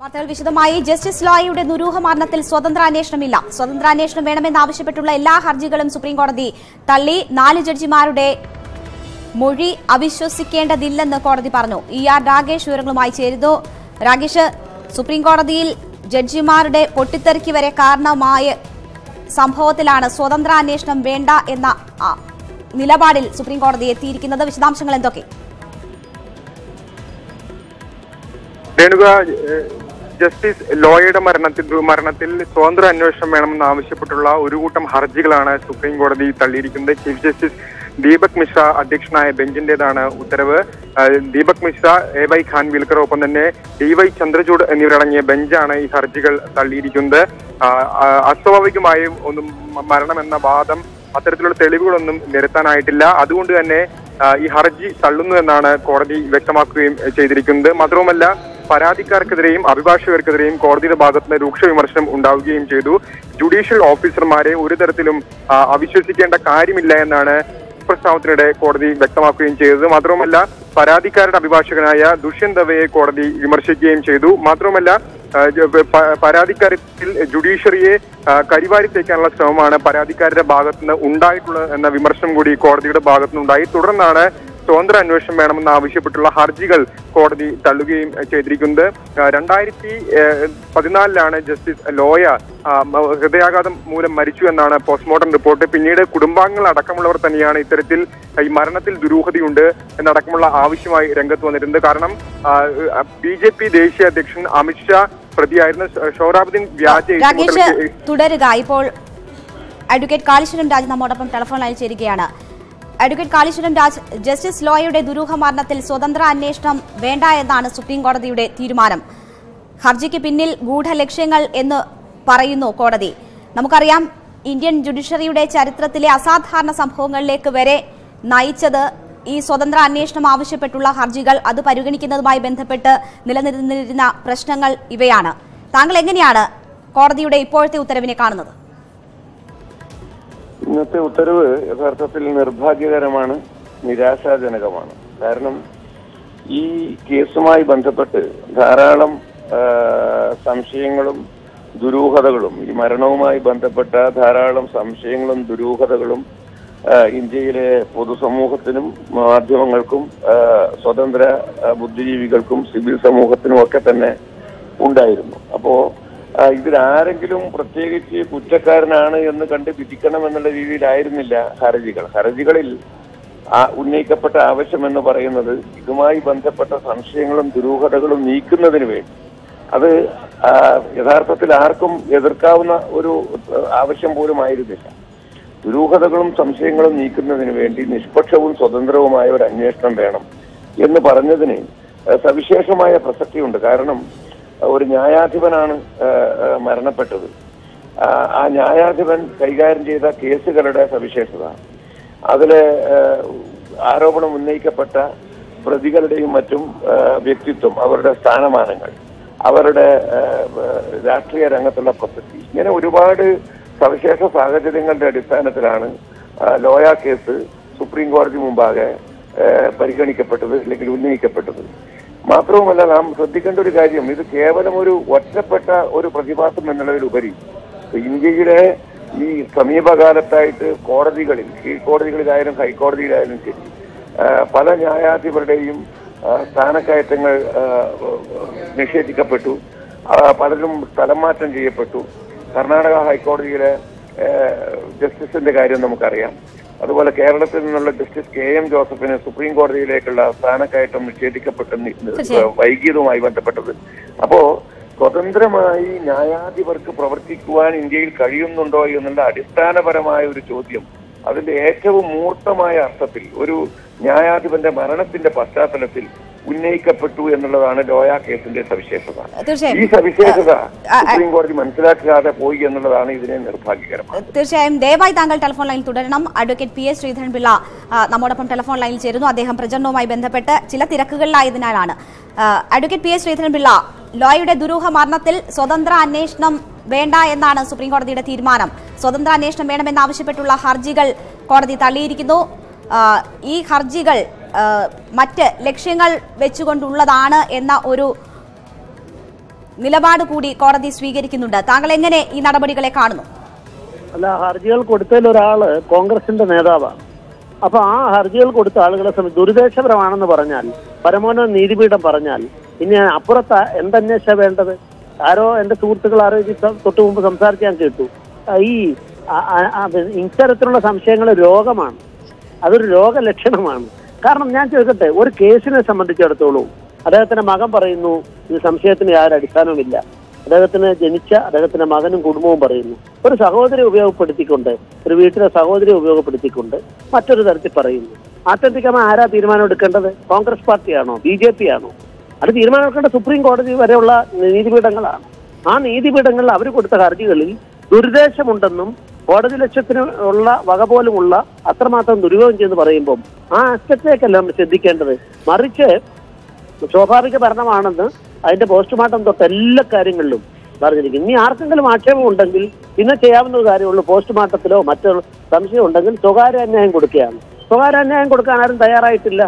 വാർത്തകൾ വിശദമായി. ജസ്റ്റിസ് ലോയയുടെ ദുരൂഹ മരണത്തിൽ സ്വതന്ത്ര അന്വേഷണമില്ല. സ്വതന്ത്രാന്വേഷണം വേണമെന്നാവശ്യപ്പെട്ടുള്ള എല്ലാ ഹർജികളും സുപ്രീംകോടതി തള്ളി. 4 ജഡ്ജിമാരുടെ മൊഴി അവിശ്വസിക്കേണ്ടതില്ലെന്ന് കോടതി പറഞ്ഞു. ER രാഗേഷ് വിവരങ്ങളുമായി ചേരുന്നു. രാഗേഷ്, സുപ്രീംകോടതിയിൽ ജഡ്ജിമാരുടെ പൊട്ടിത്തെറിക്ക് വരെ കാരണമായ സംഭവത്തിലാണ് സ്വതന്ത്ര അന്വേഷണം വേണ്ട എന്ന നിലപാടിൽ സുപ്രീംകോടതി എത്തിയിരിക്കുന്നത്. വിശദാംശങ്ങൾ എന്തൊക്കെ? ജസ്റ്റിസ് ലോയയുടെ മരണത്തിൽ സ്വതന്ത്ര അന്വേഷണം വേണമെന്ന് ആവശ്യപ്പെട്ടുള്ള ഒരു കൂട്ടം ഹർജികളാണ് സുപ്രീം കോടതി തള്ളിയിരിക്കുന്നത്. ചീഫ് ജസ്റ്റിസ് ദീപക് മിശ്ര അധ്യക്ഷനായ ബെഞ്ചിന്റേതാണ് ഉത്തരവ്. ദീപക് മിശ്ര, AY ഖാൻവിൽക്കർ, ഒപ്പം തന്നെ DY ചന്ദ്രചൂഡ് എന്നിവരടങ്ങിയ ബെഞ്ചാണ് ഈ ഹർജികൾ തള്ളിയിരിക്കുന്നത്. അസ്വാഭാവികമായും ഒന്നും മരണമെന്ന വാദം അത്തരത്തിലുള്ള തെളിവുകളൊന്നും നിരത്താനായിട്ടില്ല. അതുകൊണ്ട് തന്നെ ഈ ഹർജി തള്ളുന്നു എന്നാണ് കോടതി വ്യക്തമാക്കുകയും ചെയ്തിരിക്കുന്നത്. മാത്രവുമല്ല, പരാതിക്കാർക്കെതിരെയും അഭിഭാഷകർക്കെതിരെയും കോടതിയുടെ ഭാഗത്തുനിന്ന് രൂക്ഷ വിമർശനം ഉണ്ടാവുകയും ചെയ്തു. ജുഡീഷ്യൽ ഓഫീസർമാരെ ഒരു തരത്തിലും അവിശ്വസിക്കേണ്ട കാര്യമില്ല എന്നാണ് പ്രസ്താവത്തിനിടെ കോടതി വ്യക്തമാക്കുകയും ചെയ്തത്. മാത്രവുമല്ല, പരാതിക്കാരുടെ അഭിഭാഷകനായ ദുഷ്യന്ത് ദവയെ കോടതി വിമർശിക്കുകയും ചെയ്തു. മാത്രവുമല്ല, പരാതിക്കാര്യത്തിൽ ജുഡീഷ്യറിയെ കരിവാരിത്തേക്കാനുള്ള ശ്രമമാണ് പരാതിക്കാരുടെ ഭാഗത്തുനിന്ന് ഉണ്ടായിട്ടുള്ളത് എന്ന വിമർശനം കൂടി കോടതിയുടെ ഭാഗത്തുനിന്നുണ്ടായി. തുടർന്നാണ് സ്വതന്ത്ര അന്വേഷണം വേണമെന്ന് ആവശ്യപ്പെട്ടുള്ള ഹർജികൾ കോടതി തള്ളുകയും ചെയ്തിരിക്കുന്നത്. 2014 ജസ്റ്റിസ് ലോയ ഹൃദയാഘാതം മൂലം മരിച്ചു എന്നാണ് പോസ്റ്റ്മോർട്ടം റിപ്പോർട്ട്. പിന്നീട് കുടുംബാംഗങ്ങൾ അടക്കമുള്ളവർ തന്നെയാണ് ഇത്തരത്തിൽ ഈ മരണത്തിൽ ദുരൂഹതയുണ്ട് എന്നടക്കമുള്ള ആവശ്യമായി രംഗത്ത് വന്നിട്ടുണ്ട്. കാരണം BJP ദേശീയ അധ്യക്ഷൻ അമിത്ഷാ പ്രതിയായിരുന്ന ഷോറാബുദ്ദീൻ വ്യാജ തുടരുക. ഇപ്പോൾ അഡ്വക്കേറ്റ് കാളീശ്വരം രാജ് നമ്മോടൊപ്പം ടെലിഫോൺ ലൈനിൽ ചേരുകയാണ്. അഡ്വക്കേറ്റ് കാളീശ്വരം രാജ്, ജസ്റ്റിസ് ലോയയുടെ ദുരൂഹ മരണത്തിൽ സ്വതന്ത്ര അന്വേഷണം വേണ്ട എന്നാണ് സുപ്രീം കോടതിയുടെ തീരുമാനം. ഹർജിക്ക് പിന്നിൽ ഗൂഢലക്ഷ്യങ്ങൾ എന്ന് പറയുന്നു കോടതി. നമുക്കറിയാം, ഇന്ത്യൻ ജുഡീഷ്യറിയുടെ ചരിത്രത്തിലെ അസാധാരണ സംഭവങ്ങളിലേക്ക് വരെ നയിച്ചത് ഈ സ്വതന്ത്ര അന്വേഷണം ആവശ്യപ്പെട്ടുള്ള ഹർജികൾ. അത് പരിഗണിക്കുന്നതുമായി ബന്ധപ്പെട്ട് നിലനിന്നിരുന്ന പ്രശ്നങ്ങൾ ഇവയാണ്. താങ്കൾ എങ്ങനെയാണ് കോടതിയുടെ ഇപ്പോഴത്തെ ഉത്തരവിനെ കാണുന്നത്? ഇന്നത്തെ ഉത്തരവ് യഥാർത്ഥത്തിൽ നിർഭാഗ്യകരമാണ്, നിരാശാജനകമാണ്. കാരണം ഈ കേസുമായി ബന്ധപ്പെട്ട് ധാരാളം സംശയങ്ങളും ദുരൂഹതകളും, ഈ മരണവുമായി ബന്ധപ്പെട്ട ധാരാളം സംശയങ്ങളും ദുരൂഹതകളും ഇന്ത്യയിലെ പൊതുസമൂഹത്തിനും മാധ്യമങ്ങൾക്കും സ്വതന്ത്ര ബുദ്ധിജീവികൾക്കും സിവിൽ സമൂഹത്തിനും ഒക്കെ തന്നെ ഉണ്ടായിരുന്നു. അപ്പോ ഇതിലാരെങ്കിലും പ്രത്യേകിച്ച് കുറ്റക്കാരനാണ് എന്ന് കണ്ട് വിധിക്കണം എന്നുള്ള രീതിയിലായിരുന്നില്ല ഹർജികളിൽ ഉന്നയിക്കപ്പെട്ട ആവശ്യം എന്ന് പറയുന്നത് ഇതുമായി ബന്ധപ്പെട്ട സംശയങ്ങളും ദുരൂഹതകളും നീക്കുന്നതിന് വേണ്ടി, അത് യഥാർത്ഥത്തിൽ ആർക്കും എതിർക്കാവുന്ന ഒരു ആവശ്യം പോലും ആയിരുന്നില്ല. ദുരൂഹതകളും സംശയങ്ങളും നീക്കുന്നതിന് വേണ്ടി നിഷ്പക്ഷവും സ്വതന്ത്രവുമായ ഒരു അന്വേഷണം വേണം എന്ന് പറഞ്ഞതിന് സവിശേഷമായ പ്രസക്തിയുണ്ട്. കാരണം ഒരു ന്യായാധിപനാണ് മരണപ്പെട്ടത്. ആ ന്യായാധിപൻ കൈകാര്യം ചെയ്ത കേസുകളുടെ സവിശേഷത, അതിലെ ആരോപണം ഉന്നയിക്കപ്പെട്ട പ്രതികളുടെയും മറ്റും വ്യക്തിത്വം, അവരുടെ സ്ഥാനമാനങ്ങൾ, അവരുടെ രാഷ്ട്രീയ രംഗത്തുള്ള പ്രസക്തി, ഇങ്ങനെ ഒരുപാട് സവിശേഷ സാഹചര്യങ്ങളുടെ അടിസ്ഥാനത്തിലാണ് ലോയ കേസ് സുപ്രീം കോടതി മുമ്പാകെ പരിഗണിക്കപ്പെട്ടത്, അല്ലെങ്കിൽ ഉന്നയിക്കപ്പെട്ടത്. മാത്രവുമല്ല, നാം ശ്രദ്ധിക്കേണ്ട ഒരു കാര്യം, ഇത് കേവലം ഒരു ഒറ്റപ്പെട്ട ഒരു പ്രതിഭാസം എന്നുള്ളതിലുപരി ഇന്ത്യയിലെ ഈ സമീപകാലത്തായിട്ട് കോടതികളിൽ, കീഴ്ക്കോടതികളിലായാലും ഹൈക്കോടതിയിലായാലും ശരി, പല ന്യായാധിപരുടെയും സ്ഥാനക്കയറ്റങ്ങൾ നിഷേധിക്കപ്പെട്ടു. പലരും സ്ഥലം മാറ്റം ചെയ്യപ്പെട്ടു. കർണാടക ഹൈക്കോടതിയിലെ ജസ്റ്റിസിന്റെ കാര്യം നമുക്കറിയാം. അതുപോലെ കേരളത്തിൽ നിന്നുള്ള ജസ്റ്റിസ് KM ജോസഫിന് സുപ്രീം കോടതിയിലേക്കുള്ള സ്ഥാനക്കയറ്റം നിഷേധിക്കപ്പെട്ട വൈകിയതുമായി ബന്ധപ്പെട്ടത്. അപ്പോ സ്വതന്ത്രമായി ന്യായാധിപർക്ക് പ്രവർത്തിക്കുവാൻ ഇന്ത്യയിൽ കഴിയുന്നുണ്ടോ എന്നുള്ള അടിസ്ഥാനപരമായ ഒരു ചോദ്യം, അതിന്റെ ഏറ്റവും മൂർത്തമായ അർത്ഥത്തിൽ ഒരു ന്യായാധിപന്റെ മരണത്തിന്റെ പശ്ചാത്തലത്തിൽ ഉന്നയിക്കപ്പെട്ടു എന്നുള്ളതാണ് ലോയ കേസിന്റെ സവിശേഷത. ഈ സവിശേഷത സുപ്രീം കോടതി മനസ്സിലാക്കാതെ പോയി എന്നുള്ളതാണ് ഇതിനെ നിർഭാഗ്യകരമാണ്. തീർച്ചയായും ദയവായി താങ്കൾ ടെലിഫോൺ ലൈനിൽ തുടരണം. അഡ്വക്കേറ്റ് PS ശ്രീധരൻപിള്ള നമ്മോടൊപ്പം ടെലിഫോൺ ലൈനിൽ ചേരുന്നു. അദ്ദേഹം പ്രചരണവുമായി ബന്ധപ്പെട്ട് ചില തിരക്കുകളിലായതിനാലാണ്. അഡ്വക്കേറ്റ് PS ശ്രീധരൻപിള്ള, ലോയയുടെ ദുരൂഹ മരണത്തിൽ സ്വതന്ത്ര അന്വേഷണം വേണ്ട എന്നാണ് സുപ്രീം കോടതിയുടെ തീരുമാനം. സ്വതന്ത്ര അന്വേഷണം വേണമെന്നാവശ്യപ്പെട്ടുള്ള ഹർജികൾ കോടതി തള്ളിയിരിക്കുന്നു. ഈ ഹർജികൾ മറ്റ് ലക്ഷ്യങ്ങൾ വെച്ചുകൊണ്ടുള്ളതാണ് എന്ന ഒരു നിലപാട് കൂടി കോടതി സ്വീകരിക്കുന്നുണ്ട്. താങ്കൾ എങ്ങനെ ഈ നടപടികളെ കാണുന്നു? അല്ല, ഹർജികൾ കൊടുത്തതിൽ ഒരാള് കോൺഗ്രസിന്റെ നേതാവാണ്. അപ്പൊ ആ ഹർജികൾ കൊടുത്ത ആളുകളെ സംബന്ധിച്ച് ദുരുദ്ദേശപരമാണെന്ന് പറഞ്ഞാൽ, പരമോന്നത നീതിപീഠം പറഞ്ഞാൽ ഇനി അപ്പുറത്ത് എന്തന്വേഷണ വേണ്ടത്? ആരോ എന്റെ സുഹൃത്തുക്കൾ തൊട്ടു മുമ്പ് സംസാരിക്കാൻ കേട്ടു. ഈ ഇത്തരത്തിലുള്ള സംശയങ്ങൾ രോഗമാണ്, അതൊരു രോഗലക്ഷണമാണ്. കാരണം ഞാൻ ചോദിക്കട്ടെ, ഒരു കേസിനെ സംബന്ധിച്ചിടത്തോളം അദ്ദേഹത്തിന്റെ മകൻ പറയുന്നു ഈ സംശയത്തിന് യാതൊരു അടിസ്ഥാനവുമില്ല. അദ്ദേഹത്തിന് ജനിച്ച അദ്ദേഹത്തിന്റെ മകനും കുടുംബവും പറയുന്നു. ഒരു സഹോദരി ഉപയോഗപ്പെടുത്തിക്കൊണ്ട്, ഒരു വീട്ടിലെ സഹോദരിയെ ഉപയോഗപ്പെടുത്തിക്കൊണ്ട് മറ്റൊരു തരത്തിൽ പറയുന്നു. ആത്യന്തികമായി ആരാ തീരുമാനം എടുക്കേണ്ടത്? കോൺഗ്രസ് പാർട്ടിയാണോ, BJP ആണോ? അത് തീരുമാനം എടുക്കേണ്ട സുപ്രീം കോടതി വരെയുള്ള നീതിപീഠങ്ങളാണ്. ആ നീതിപീഠങ്ങളിൽ അവർ കൊടുത്ത ഹർജികളിൽ ദുരുദ്ദേശമുണ്ടെന്നും കോടതി ലക്ഷ്യത്തിന് ഉള്ള വക പോലുമുള്ള അത്രമാത്രം ദുരുപയോഗം ചെയ്ത് പറയുമ്പോൾ ആ ആസ്പെക്റ്റിലേക്കല്ല നമ്മൾ ശ്രദ്ധിക്കേണ്ടത്. മറിച്ച് സ്വാഭാവിക ഭരണമാണെന്ന് അതിന്റെ പോസ്റ്റ്മോർട്ടം തൊട്ട് എല്ലാ കാര്യങ്ങളിലും പറഞ്ഞിരിക്കും. ഇനി ആർക്കെങ്കിലും ആക്ഷേപം ഉണ്ടെങ്കിൽ പിന്നെ ചെയ്യാവുന്ന കാര്യമുള്ളൂ, പോസ്റ്റ്മോർട്ടത്തിലോ മറ്റോ സംശയം ഉണ്ടെങ്കിൽ സ്വകാര്യ അന്യായം കൊടുക്കുകയാണ്. സ്വകാര്യ അന്യായം കൊടുക്കാൻ ആരും തയ്യാറായിട്ടില്ല.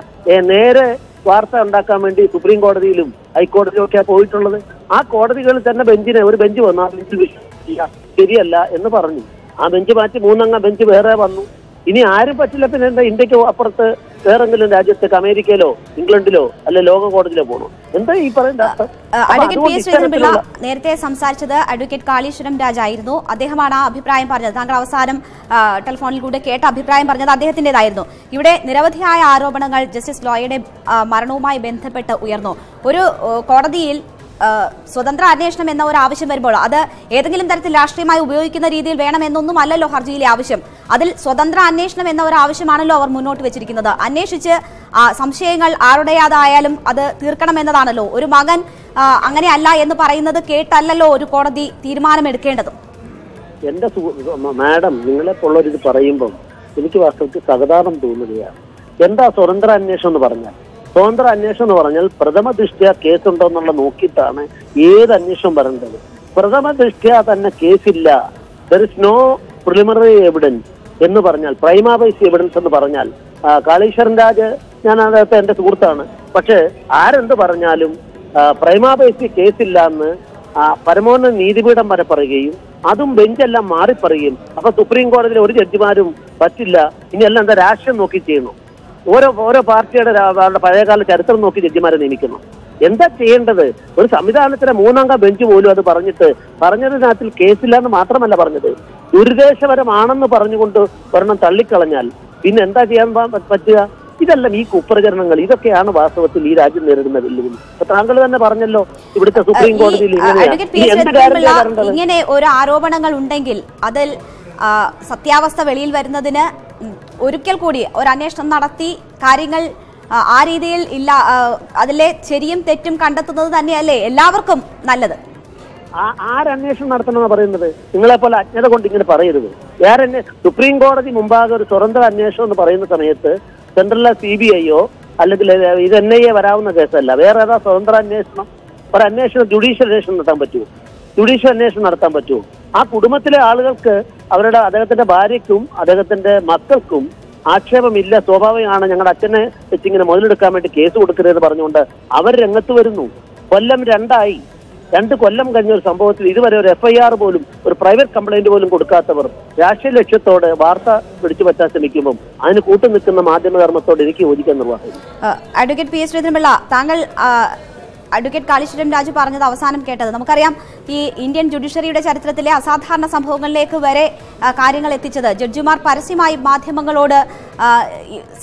നേരെ വാർത്ത ഉണ്ടാക്കാൻ വേണ്ടി സുപ്രീം കോടതിയിലും ഹൈക്കോടതിയിലും ഒക്കെയാണ് പോയിട്ടുള്ളത്. ആ കോടതികളിൽ തന്നെ ഒരു ബെഞ്ച് വന്നു, ആ ബെഞ്ചിൽ വിശ്വസിക്കില്ല, ശരിയല്ല എന്ന് പറഞ്ഞു. ആ ബെഞ്ച് മാറ്റി 3 അംഗ ബെഞ്ച് വേറെ വന്നു. ഇനി ആരും പറ്റില്ല, പിന്നെ എന്താ ഇന്ത്യക്ക് അപ്പുറത്ത് വേറെങ്കിലും രാജ്യത്തേക്ക്, അമേരിക്കയിലോ ഇംഗ്ലണ്ടിലോ അല്ലെ ലോക കോടതിയിലോ പോകണോ? എന്താ ഈ പറയുന്ന? Advocate P. ശ്രീധരൻപിള്ള നേരത്തെ സംസാരിച്ചത് അഡ്വക്കേറ്റ് കാളീശ്വരം രാജായിരുന്നു. അദ്ദേഹമാണ് ആ അഭിപ്രായം പറഞ്ഞത്. താങ്കൾ അവസാനം ടെലിഫോണിലൂടെ കേട്ട അഭിപ്രായം പറഞ്ഞത് അദ്ദേഹത്തിന്റേതായിരുന്നു. ഇവിടെ നിരവധിയായ ആരോപണങ്ങൾ ജസ്റ്റിസ് ലോയയുടെ മരണവുമായി ബന്ധപ്പെട്ട് ഉയർന്നു. ഒരു കോടതിയിൽ സ്വതന്ത്ര അന്വേഷണം എന്ന ഒരു ആവശ്യം വരുമ്പോൾ അത് ഏതെങ്കിലും തരത്തിൽ രാഷ്ട്രീയമായി ഉപയോഗിക്കുന്ന രീതിയിൽ വേണമെന്നൊന്നും അല്ലല്ലോ ഹർജിയിലെ ആവശ്യം. അതിൽ സ്വതന്ത്ര അന്വേഷണം എന്ന ഒരു ആവശ്യമാണല്ലോ അവർ മുന്നോട്ട് വെച്ചിരിക്കുന്നത്. അന്വേഷിച്ച് സംശയങ്ങൾ ആരുടേതായാലും അത് തീർക്കണമെന്നതാണല്ലോ. ഒരു മകൻ അങ്ങനെയല്ല എന്ന് പറയുന്നത് കേട്ടല്ലല്ലോ ഒരു കോടതി തീരുമാനമെടുക്കേണ്ടതും. എന്റെ മാഡം, നിങ്ങളെപ്പോലുള്ളവരിത് പറയുമ്പം എനിക്ക് വാസ്തവത്തിൽ സഹതാപം തോന്നുകയാണ്. എന്താ സ്വതന്ത്ര അന്വേഷണം എന്ന് പറഞ്ഞാൽ? സ്വതന്ത്ര അന്വേഷണം എന്ന് പറഞ്ഞാൽ പ്രഥമ ദൃഷ്ട്യാ കേസുണ്ടോ എന്നുള്ള നോക്കിയിട്ടാണ് ഏത് അന്വേഷണം പറയേണ്ടത്. പ്രഥമ ദൃഷ്ട്യാ തന്നെ കേസില്ല, there is no preliminary evidence എന്ന് പറഞ്ഞാൽ, പ്രൈമാ ഫേസി എവിഡൻസ് എന്ന് പറഞ്ഞാൽ, കാളീശ്വരൻ രാജ്, ഞാൻ അദ്ദേഹത്തെ എന്റെ സുഹൃത്താണ്, പക്ഷെ ആരെന്ത് പറഞ്ഞാലും പ്രൈമാ ഫേസി കേസില്ല എന്ന് പരമോന്നത നീതിപീഠം വരെ പറയുകയും അതും ബെഞ്ചെല്ലാം മാറിപ്പറയുകയും, അപ്പൊ സുപ്രീം കോടതിയിലെ ഒരു ജഡ്ജിമാരും പറ്റില്ല, ഇനി എല്ലാം എന്താ രാഷ്ട്രീയം നോക്കി ചെയ്യണം? ഓരോ പാർട്ടിയുടെ പഴയകാല ചരിത്രം നോക്കി ജഡ്ജിമാരെ നിയമിക്കുന്നു. എന്താ ചെയ്യേണ്ടത്? ഒരു സംവിധാനത്തിലെ 3 അംഗ ബെഞ്ച് പോലും അത് പറഞ്ഞതിനകത്തിൽ കേസില്ല എന്ന് മാത്രമല്ല പറഞ്ഞത്, ദുരുദ്ദേശപരമാണെന്ന് പറഞ്ഞുകൊണ്ട് ഒരെണ്ണം തള്ളിക്കളഞ്ഞാൽ പിന്നെ എന്താ ചെയ്യാൻ പറ്റുക? ഇതെല്ലാം ഈ കുപ്രചരണങ്ങൾ, ഇതൊക്കെയാണ് വാസ്തവത്തിൽ ഈ രാജ്യം നേരിടുന്ന വെല്ലുവിളി. അപ്പൊ താങ്കൾ തന്നെ പറഞ്ഞല്ലോ ഇവിടുത്തെ സുപ്രീം കോടതിയിൽ ഇങ്ങനെ ഒരു ആരോപണങ്ങൾ ഉണ്ടെങ്കിൽ അതിൽ സത്യാവസ്ഥ വെളിയിൽ വരുന്നതിന് ഒരിക്കൽ കൂടി ഒരു അന്വേഷണം നടത്തി കാര്യങ്ങൾ ആ രീതിയിൽ ഇല്ല, അതിലെ ശരിയും തെറ്റും കണ്ടെത്തുന്നത് തന്നെയല്ലേ എല്ലാവർക്കും നല്ലത്? ആരന്വേഷണം നടത്തണമെന്ന് പറയുന്നത്? നിങ്ങളെപ്പോലെ അജ്ഞത കൊണ്ട് ഇങ്ങനെ പറയരുത്. സുപ്രീം കോടതി മുമ്പാകെ ഒരു സ്വതന്ത്ര അന്വേഷണം എന്ന് പറയുന്ന സമയത്ത് സെൻട്രലിലെ CBIയോ അല്ലെങ്കിൽ ഇത് NIA വരാവുന്ന കേസല്ല. വേറെ ഏതാ സ്വതന്ത്ര അന്വേഷണം? ഒരു അന്വേഷണം ജുഡീഷ്യൽ അന്വേഷണം നടത്താൻ പറ്റുമോ? ജുഡീഷ്യൽ അന്വേഷണം നടത്താൻ പറ്റുമോ? ആ കുടുംബത്തിലെ ആളുകൾക്ക് അദ്ദേഹത്തിന്റെ ഭാര്യയ്ക്കും അദ്ദേഹത്തിന്റെ മക്കൾക്കും ആക്ഷേപമില്ല, സ്വാഭാവികമാണ്, ഞങ്ങളുടെ അച്ഛനെ വെച്ചിങ്ങനെ മുതലെടുക്കാൻ വേണ്ടി കേസ് കൊടുക്കരുതെന്ന് പറഞ്ഞുകൊണ്ട് അവർ രംഗത്ത് വരുന്നു. കൊല്ലം 2 കൊല്ലം കഴിഞ്ഞ ഒരു സംഭവത്തിൽ ഇതുവരെ ഒരു FIR പോലും, ഒരു പ്രൈവറ്റ് കംപ്ലൈന്റ് പോലും കൊടുക്കാത്തവർ രാഷ്ട്രീയ ലക്ഷ്യത്തോടെ വാർത്ത പിടിച്ചു പറ്റാൻ ശ്രമിക്കുമ്പോൾ അതിന് കൂട്ടുനിൽക്കുന്ന മാധ്യമധർമ്മത്തോട് എനിക്ക് യോജിക്കാൻ നിർവഹിക്കും. Advocate P. ശ്രീധരൻപിള്ള, താങ്കൾ അഡ്വക്കേറ്റ് കാളീശ്വരം രാജു പറഞ്ഞത് അവസാനം കേട്ടത് നമുക്കറിയാം. ഈ ഇന്ത്യൻ ജുഡീഷ്യറിയുടെ ചരിത്രത്തിലെ അസാധാരണ സംഭവങ്ങളിലേക്ക് വരെ കാര്യങ്ങൾ എത്തിച്ചത് ജഡ്ജിമാർ പരസ്യമായി മാധ്യമങ്ങളോട്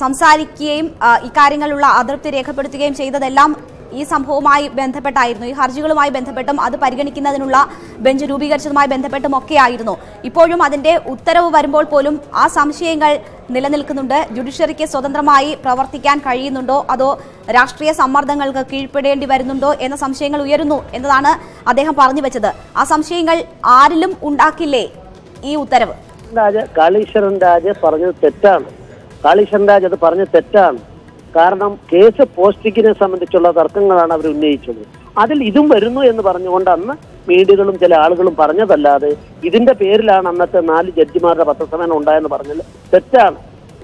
സംസാരിക്കുകയും ഇക്കാര്യങ്ങളുള്ള അതൃപ്തി രേഖപ്പെടുത്തുകയും ചെയ്തതെല്ലാം ഈ സംഭവവുമായി ബന്ധപ്പെട്ടായിരുന്നു. ഈ ഹർജികളുമായി ബന്ധപ്പെട്ടും അത് പരിഗണിക്കുന്നതിനുള്ള ബെഞ്ച് രൂപീകരിച്ചതുമായി ബന്ധപ്പെട്ടും ഒക്കെയായിരുന്നു. ഇപ്പോഴും അതിന്റെ ഉത്തരവ് വരുമ്പോൾ പോലും ആ സംശയങ്ങൾ നിലനിൽക്കുന്നുണ്ട്. ജുഡീഷ്യറിക്ക് സ്വതന്ത്രമായി പ്രവർത്തിക്കാൻ കഴിയുന്നുണ്ടോ അതോ രാഷ്ട്രീയ സമ്മർദ്ദങ്ങൾക്ക് കീഴ്പ്പെടേണ്ടി വരുന്നുണ്ടോ എന്ന സംശയങ്ങൾ ഉയരുന്നു എന്നതാണ് അദ്ദേഹം പറഞ്ഞു വെച്ചത്. ആ സംശയങ്ങൾ ആരിലും ഉണ്ടാക്കില്ലേ ഈ ഉത്തരവ്? കാളീശ്വരൻ രാജ് പറഞ്ഞത് തെറ്റാണ്. കാളീശ്വരൻ രാജ് അത് പറഞ്ഞത് തെറ്റാണ്. കാരണം കേസ് പോസ്റ്റിങ്ങിനെ സംബന്ധിച്ചുള്ള തർക്കങ്ങളാണ് അവർ ഉന്നയിച്ചത്. അതിൽ ഇതും വരുന്നു എന്ന് പറഞ്ഞുകൊണ്ട് അന്ന് മീഡിയകളും ചില ആളുകളും പറഞ്ഞതല്ലാതെ ഇതിന്റെ പേരിലാണ് അന്നത്തെ 4 ജഡ്ജിമാരുടെ പത്രസമ്മേളനം ഉണ്ടായെന്ന് പറഞ്ഞത് തെറ്റാണ്.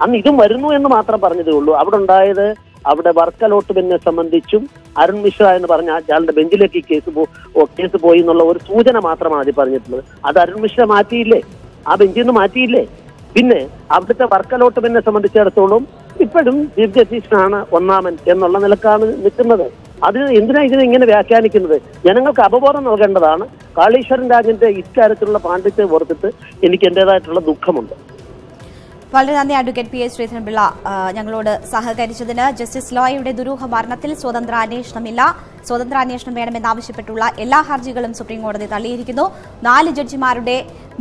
അന്ന് ഇതും വരുന്നു എന്ന് മാത്രം പറഞ്ഞതേ ഉള്ളൂ. അവിടെ ഉണ്ടായത് അവിടെ വർക്ക് അലോട്ട്മെന്റിനെ സംബന്ധിച്ചും അരുൺ മിശ്ര എന്ന് പറഞ്ഞ അയാളുടെ ബെഞ്ചിലേക്ക് ഈ കേസ് പോയി എന്നുള്ള ഒരു സൂചന മാത്രമാണ് അതിൽ പറഞ്ഞിട്ടുള്ളത്. അത് അരുൺ മിശ്ര മാറ്റിയില്ലേ, ആ ബെഞ്ചിൽ നിന്ന് മാറ്റിയില്ലേ? പിന്നെ അവിടുത്തെ വർക്ക് അലോട്ട്മെന്റിനെ സംബന്ധിച്ചിടത്തോളം ഇപ്പോഴും ചീഫ് ജസ്റ്റിസിനാണ് ഒന്നാമൻ എന്നുള്ള നിലക്കാണ് നിൽക്കുന്നത്. അതിന് എന്തിനാ ഇതിനെ ഇങ്ങനെ വ്യാഖ്യാനിക്കുന്നത്? ജനങ്ങൾക്ക് അവബോധം നൽകേണ്ടതാണ്. കാളീശ്വരൻ രാജന്റെ ഇക്കാര്യത്തിലുള്ള പാണ്ഡിത്യം ഓർത്തിട്ട് എനിക്ക് എന്റേതായിട്ടുള്ള ദുഃഖമുണ്ട്. വളരെ നന്ദി അഡ്വക്കേറ്റ് പി എസ് ശ്രീധരൻപിള്ള ഞങ്ങളോട് സഹകരിച്ചതിന്. ജസ്റ്റിസ് ലോയയുടെ ദുരൂഹ മരണത്തിൽ സ്വതന്ത്ര അന്വേഷണമില്ല, സ്വതന്ത്ര അന്വേഷണം വേണമെന്നാവശ്യപ്പെട്ടുള്ള എല്ലാ ഹർജികളും സുപ്രീംകോടതി തള്ളിയിരിക്കുന്നു. 4 ജഡ്ജിമാരുടെ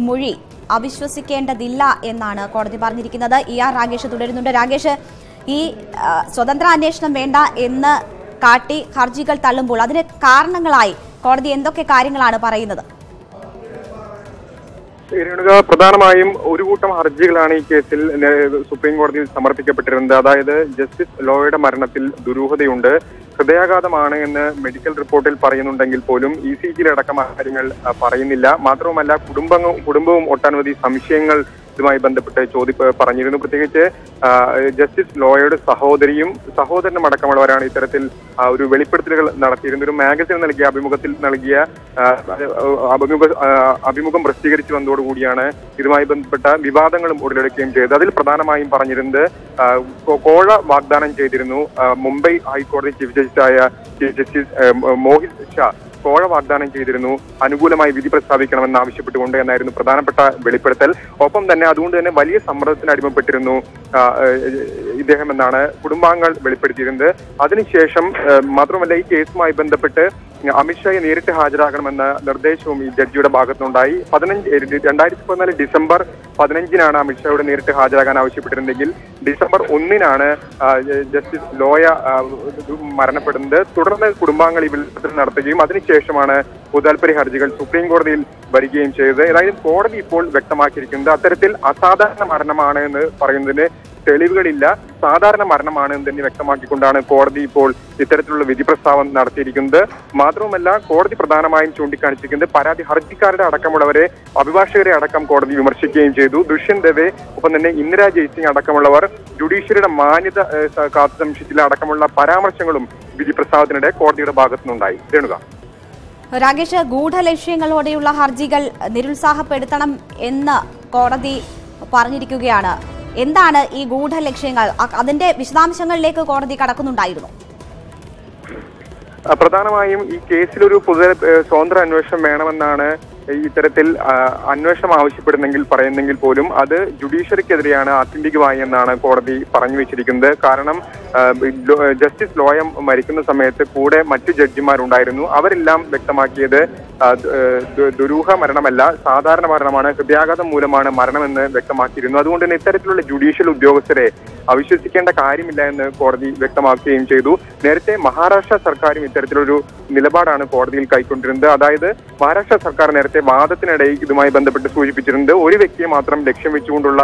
മൊഴി അവിശ്വസിക്കേണ്ടതില്ല എന്നാണ് കോടതി പറഞ്ഞിരിക്കുന്നത്. ER രാഗേഷ് തുടരുന്നുണ്ട്. രാഗേഷ്, ഈ സ്വതന്ത്ര അന്വേഷണം വേണ്ട എന്ന് കാട്ടി ഹർജികൾ തള്ളുമ്പോൾ അതിന് കാരണങ്ങളായി കോടതി എന്തൊക്കെ കാര്യങ്ങളാണ് പറയുന്നത്? പ്രധാനമായും ഒരു കൂട്ടം ഹർജികളാണ് ഈ കേസിൽ സുപ്രീം കോടതിയിൽ സമർപ്പിക്കപ്പെട്ടിരുന്നത്. അതായത് ജസ്റ്റിസ് ലോയയുടെ മരണത്തിൽ ദുരൂഹതയുണ്ട്, ഹൃദയാഘാതമാണ് എന്ന് മെഡിക്കൽ റിപ്പോർട്ടിൽ പറയുന്നുണ്ടെങ്കിൽ പോലും ECG അടക്കം കാര്യങ്ങൾ പറയുന്നില്ല. മാത്രവുമല്ല കുടുംബവും ഒട്ടനവധി സംശയങ്ങൾ ഇതുമായി ബന്ധപ്പെട്ട് പറഞ്ഞിരുന്നു. പ്രത്യേകിച്ച് ജസ്റ്റിസ് ലോയയുടെ സഹോദരനും അടക്കമുള്ളവരാണ് ഇത്തരത്തിൽ ഒരു വെളിപ്പെടുത്തലുകൾ നടത്തിയിരുന്നത്. ഒരു മാഗസിൻ നൽകിയ അഭിമുഖം പ്രസിദ്ധീകരിച്ചു വന്നതോടുകൂടിയാണ് ഇതുമായി ബന്ധപ്പെട്ട വിവാദങ്ങളും ഉടലെടുക്കുകയും ചെയ്തത്. അതിൽ പ്രധാനമായും പറഞ്ഞിരുന്നത് കോഴ വാഗ്ദാനം ചെയ്തിരുന്നു. മുംബൈ ഹൈക്കോടതി ചീഫ് ജസ്റ്റിസായ ജസ്റ്റിസ് മോഹിത് ഷാ കോഴ വാഗ്ദാനം ചെയ്തിരുന്നു, അനുകൂലമായി വിധി പ്രസ്താവിക്കണമെന്ന് ആവശ്യപ്പെട്ടുകൊണ്ട് എന്നായിരുന്നു പ്രധാനപ്പെട്ട വെളിപ്പെടുത്തൽ. ഒപ്പം തന്നെ അതുകൊണ്ട് തന്നെ വലിയ സമ്മർദ്ദത്തിന് അടിമപ്പെട്ടിരുന്നു ഇദ്ദേഹം എന്നാണ് കുടുംബാംഗങ്ങൾ വെളിപ്പെടുത്തിയിരുന്നത്. അതിനുശേഷം മാത്രമല്ല ഈ കേസുമായി ബന്ധപ്പെട്ട് അമിത്ഷായെ നേരിട്ട് ഹാജരാകണമെന്ന നിർദ്ദേശവും ഈ ജഡ്ജിയുടെ ഭാഗത്തുനിന്നുണ്ടായി. 2014 ഡിസംബർ 15 അമിത്ഷായോട് നേരിട്ട് ഹാജരാകാൻ ആവശ്യപ്പെട്ടിരുന്നെങ്കിൽ ഡിസംബർ 1 ജസ്റ്റിസ് ലോയ മരണപ്പെടുന്നത്. തുടർന്ന് കുടുംബാംഗങ്ങൾ ഈ വെളിപ്പെടുത്തൽ നടത്തുകയും അതിനുശേഷമാണ് പൊതുതാൽപര്യ ഹർജികൾ സുപ്രീം കോടതിയിൽ വരികയും ചെയ്തത്. ഏതായാലും കോടതി ഇപ്പോൾ വ്യക്തമാക്കിയിരിക്കുന്നത് അത്തരത്തിൽ അസാധാരണ മരണമാണ് എന്ന് പറയുന്നതിന് തെളിവുകളില്ല, സാധാരണ മരണമാണ് എന്ന് തന്നെ വ്യക്തമാക്കിക്കൊണ്ടാണ് കോടതി ഇപ്പോൾ ഇത്തരത്തിലുള്ള വിധി പ്രസ്താവം നടത്തിയിരിക്കുന്നത്. മാത്രവുമല്ല കോടതി പ്രധാനമായും ചൂണ്ടിക്കാണിച്ചിരിക്കുന്നത് പരാതി ഹർജിക്കാരുടെ അടക്കമുള്ളവരെ, അഭിഭാഷകരെ അടക്കം കോടതി വിമർശിക്കുകയും ചെയ്തു. ദുഷ്യന്ത് ദവേ ഒപ്പം തന്നെ ഇന്ദിരാ ജയ്സിംഗ് അടക്കമുള്ളവർ ജുഡീഷ്യറിയുടെ മാന്യത കാത്തു സംരക്ഷിച്ചില്ല അടക്കമുള്ള പരാമർശങ്ങളും വിധി പ്രസ്താവത്തിനിടെ കോടതിയുടെ ഭാഗത്തുനിന്നുണ്ടായി. രേണുക. രാകേഷ്, ഗൂഢലക്ഷ്യങ്ങളോടെയുള്ള ഹർജികൾ നിരുത്സാഹപ്പെടുത്തണം എന്ന് കോടതി പറഞ്ഞിരിക്കുകയാണ്. എന്താണ് ഈ ഗൂഢലക്ഷ്യങ്ങൾ? അതിന്റെ വിശദാംശങ്ങളിലേക്ക് കോടതി കടക്കുന്നുണ്ടായിരുന്നു. പ്രധാനമായും ഈ കേസിലൊരു സ്വതന്ത്ര അന്വേഷണം വേണമെന്നാണ് ഇത്തരത്തിൽ അന്വേഷണം പറയുന്നെങ്കിൽ പോലും അത് ജുഡീഷ്യറിക്കെതിരെയാണ് ആത്യന്തികമായി എന്നാണ് കോടതി പറഞ്ഞു വെച്ചിരിക്കുന്നത്. കാരണം ജസ്റ്റിസ് ലോയ മരിക്കുന്ന സമയത്ത് കൂടെ മറ്റു ജഡ്ജിമാരുണ്ടായിരുന്നു. അവരെല്ലാം വ്യക്തമാക്കിയത് ദുരൂഹ മരണമല്ല, സാധാരണ മരണമാണ്, ഹൃദയാഘാതം മൂലമാണ് മരണമെന്ന് വ്യക്തമാക്കിയിരുന്നു. അതുകൊണ്ട് തന്നെ ഇത്തരത്തിലുള്ള ജുഡീഷ്യൽ ഉദ്യോഗസ്ഥരെ അവിശ്വസിക്കേണ്ട കാര്യമില്ല എന്ന് കോടതി വ്യക്തമാക്കുകയും ചെയ്തു. നേരത്തെ മഹാരാഷ്ട്ര സർക്കാരും ഇത്തരത്തിലൊരു നിലപാടാണ് കോടതിയിൽ കൈക്കൊണ്ടിരുന്നത്. അതായത് മഹാരാഷ്ട്ര സർക്കാർ നേരത്തെ വാദത്തിനിടയിൽ ഇതുമായി ബന്ധപ്പെട്ട് സൂചിപ്പിച്ചിരുന്നത് ഒരു വ്യക്തിയെ മാത്രം ലക്ഷ്യം വെച്ചുകൊണ്ടുള്ള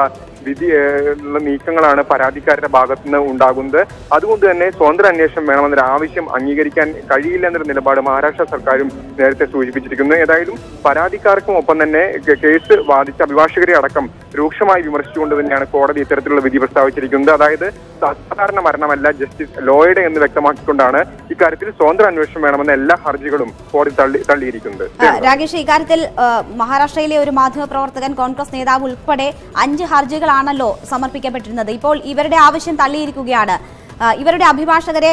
നീക്കങ്ങളാണ് പരാതിക്കാരുടെ ഭാഗത്തുനിന്ന് ഉണ്ടാകുന്നത്. അതുകൊണ്ട് തന്നെ സ്വതന്ത്ര അന്വേഷണം വേണമെന്നൊരു ആവശ്യം അംഗീകരിക്കാൻ കഴിയില്ല എന്നൊരു നിലപാട് മഹാരാഷ്ട്ര സർക്കാരും നേരത്തെ സൂചിപ്പിച്ചിരിക്കുന്നു. ഏതായാലും പരാതിക്കാർക്കും ഒപ്പം തന്നെ കേസ് വാദിച്ച അഭിഭാഷകരെ അടക്കം രൂക്ഷമായി വിമർശിച്ചുകൊണ്ട് തന്നെയാണ് കോടതി ഇത്തരത്തിലുള്ള വിധി പ്രസ്താവിച്ചിരിക്കുന്നത്. അതായത് സാധാരണ മരണമല്ല ജസ്റ്റിസ് ലോയയുടെ എന്ന് വ്യക്തമാക്കിക്കൊണ്ടാണ് ഇക്കാര്യത്തിൽ സ്വതന്ത്ര അന്വേഷണം വേണമെന്ന എല്ലാ ഹർജികളും കോടതി തള്ളിയിരിക്കുന്നത്. രാകേഷ്, ഇക്കാര്യത്തിൽ മഹാരാഷ്ട്രയിലെ ഒരു മാധ്യമപ്രവർത്തകൻ, കോൺഗ്രസ് നേതാവ് ഉൾപ്പെടെ 5 ഹർജികളാണല്ലോ സമർപ്പിക്കപ്പെട്ടിരുന്നത്. ഇപ്പോൾ ഇവരുടെ ആവശ്യം തള്ളിയിരിക്കുകയാണ്. ഇവരുടെ അഭിഭാഷകരെ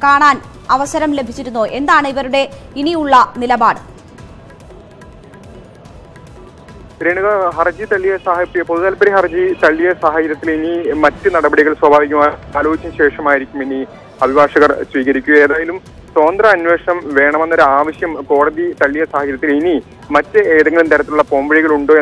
കാണാൻ അവസരം ലഭിച്ചിരുന്നോ? എന്താണ് ഇവരുടെ ഇനിയുള്ള നിലപാട്? രേണുക, പൊതുതാൽപര്യ ഹർജി തള്ളിയ സാഹചര്യത്തിൽ ഇനി മറ്റ് നടപടികൾ സ്വാഭാവികമായി ആലോചിച്ച ശേഷമായിരിക്കും ഇനി അഭിഭാഷകർ സ്വീകരിക്കുക. ഏതായാലും സ്വതന്ത്ര അന്വേഷണം വേണമെന്നൊരു ആവശ്യം കോടതി തള്ളിയ സാഹചര്യത്തിൽ ഇനി മറ്റ് ഏതെങ്കിലും തരത്തിലുള്ള പോംവഴികളുണ്ടോ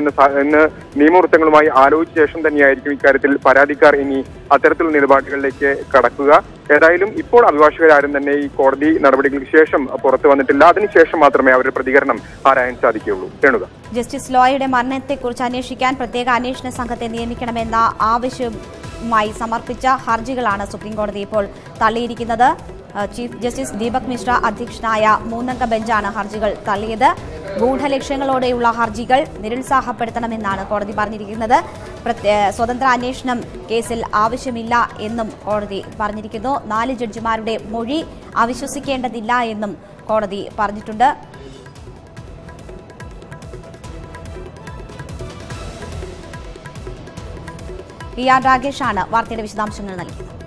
എന്ന് നിയമവൃത്തങ്ങളുമായി ആലോചിച്ച ശേഷം തന്നെയായിരിക്കും ഇക്കാര്യത്തിൽ പരാതിക്കാർ ഇനി അത്തരത്തിലുള്ള നിലപാടുകളിലേക്ക് കടക്കുക. ഏതായാലും ഇപ്പോൾ അഭിഭാഷകരാരും തന്നെ ഈ കോടതി നടപടികൾക്ക് ശേഷം പുറത്തു വന്നിട്ടില്ല. അതിനുശേഷം മാത്രമേ അവരുടെ പ്രതികരണം ആരായാൻ സാധിക്കുകയുള്ളൂ. രേണുക. ജസ്റ്റിസ് ലോയയുടെ മരണത്തെക്കുറിച്ച് അന്വേഷിക്കാൻ പ്രത്യേക അന്വേഷണ സംഘത്തെ നിയമിക്കണമെന്ന ആവശ്യവുമായി സമർപ്പിച്ച ഹർജികളാണ് സുപ്രീംകോടതി ഇപ്പോൾ തള്ളിയിരിക്കുന്നത്. ചീഫ് ജസ്റ്റിസ് ദീപക് മിശ്ര അധ്യക്ഷനായ 3-അംഗ ബെഞ്ചാണ് ഹർജികൾ തള്ളിയത്. ഗൂഢലക്ഷ്യങ്ങളോടെയുള്ള ഹർജികൾ നിരുത്സാഹപ്പെടുത്തണമെന്നാണ് കോടതി പറഞ്ഞിരിക്കുന്നത്. സ്വതന്ത്ര അന്വേഷണം കേസിൽ ആവശ്യമില്ല എന്നും കോടതി പറഞ്ഞിരിക്കുന്നു. 4 ജഡ്ജിമാരുടെ മൊഴി അവിശ്വസിക്കേണ്ടതില്ല എന്നും കോടതി പറഞ്ഞിട്ടുണ്ട്. രാകേഷാണ് വാർത്തയുടെ വിശദാംശങ്ങൾ നൽകിയത്.